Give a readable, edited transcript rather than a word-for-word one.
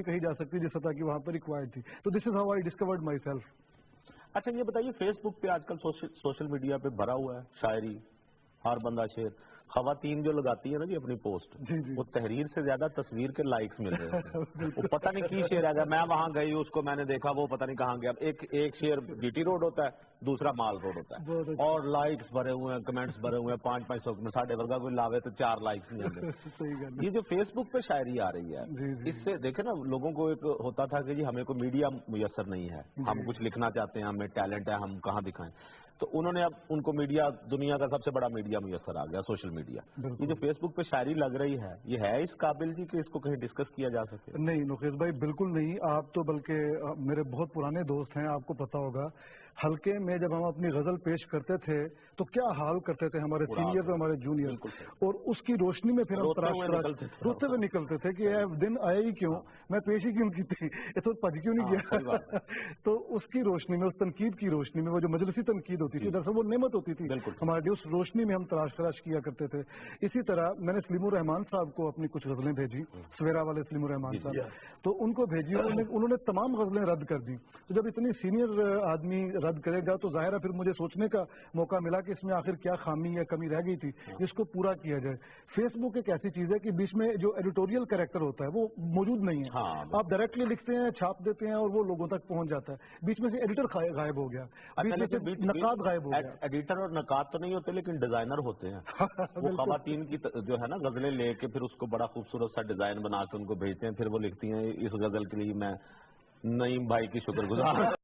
कही जा सकती जिस सतह की वहाँ पर रिक्वायर्ड थी। तो this is how I discovered my self. अच्छा ये बताइए, फेसबुक पे आजकल सोशल मीडिया पे भरा हुआ है शायरी, हर बंदा शेर, खवातीन जो लगाती है ना जी अपनी पोस्ट, जी जी वो तहरीर से ज्यादा तस्वीर के लाइक्स मिल रहे हैं। वो बिल्कुल। पता नहीं की शेर आ गया, मैं वहां गई उसको मैंने देखा, वो पता नहीं कहाँ गया। एक शेर जीटी रोड होता है, दूसरा माल रोड होता बहुत है, अच्छा। और लाइक्स भरे हुए हैं, कमेंट्स भरे हुए हैं, 500-500 में। साढ़े वर्गा कोई लावे तो 4 लाइक्स नहीं आते। सही गल ये जो फेसबुक पे शायरी आ रही है, जी जी इससे देखे ना, लोगों को एक होता था कि जी हमें कोई मीडिया मुयसर नहीं है, हम कुछ लिखना चाहते हैं, हमें टैलेंट है, हम कहाँ दिखाएं। तो उन्होंने अब उनको मीडिया, दुनिया का सबसे बड़ा मीडिया मुयसर आ गया, सोशल मीडिया। ये जो फेसबुक पे शायरी लग रही है, ये है इस काबिल जी कि इसको कहीं डिस्कस किया जा सके? नहीं मुकेश भाई, बिल्कुल नहीं। आप तो बल्कि मेरे बहुत पुराने दोस्त हैं, आपको पता होगा हल्के में जब हम अपनी गजल पेश करते थे तो क्या हाल करते थे हमारे सीनियर्स और हमारे जूनियर्स, और उसकी रोशनी में फिर हम रोते हुए निकलते थे कि यार दिन आया ही क्यों, मैं पेश ही क्यों की थी, ये तो भज क्यों नहीं गया। तो उसकी रोशनी में, उस तनकीद की रोशनी में, वो जो मजलिसी तनकीद होती थी, दरअसल वो नेमत होती थी हमारी, उस रोशनी में हम तलाश किया करते थे। इसी तरह मैंने सलीमुर रहमान साहब को अपनी कुछ गजलें भेजी, सवेरा वाले सलीमुर रहमान साहब, तो उनको भेजी, उन्होंने तमाम गजलें रद्द कर दी। तो जब इतनी सीनियर आदमी रद्द करेगा तो जाहिर है फिर मुझे सोचने का मौका मिला कि इसमें आखिर क्या खामी या कमी रह गई थी जिसको पूरा किया जाए। फेसबुक एक ऐसी चीज है कि बीच में जो एडिटोरियल कैरेक्टर होता है वो मौजूद नहीं है। आप डायरेक्टली लिखते हैं, छाप देते हैं और वो लोगों तक पहुंच जाता है। बीच में से एडिटर गायब हो गया, बीच में से नकाद गायब हो गया। एडिटर और नकाद तो नहीं होते, लेकिन डिजाइनर होते हैं। वो खवातीन की जो है ना गजलें लेके फिर उसको बड़ा खूबसूरत सा डिजाइन बना के उनको भेजते हैं, फिर वो लिखती हैं इस गजल के लिए मैं नईम भाई की शुक्रगुजार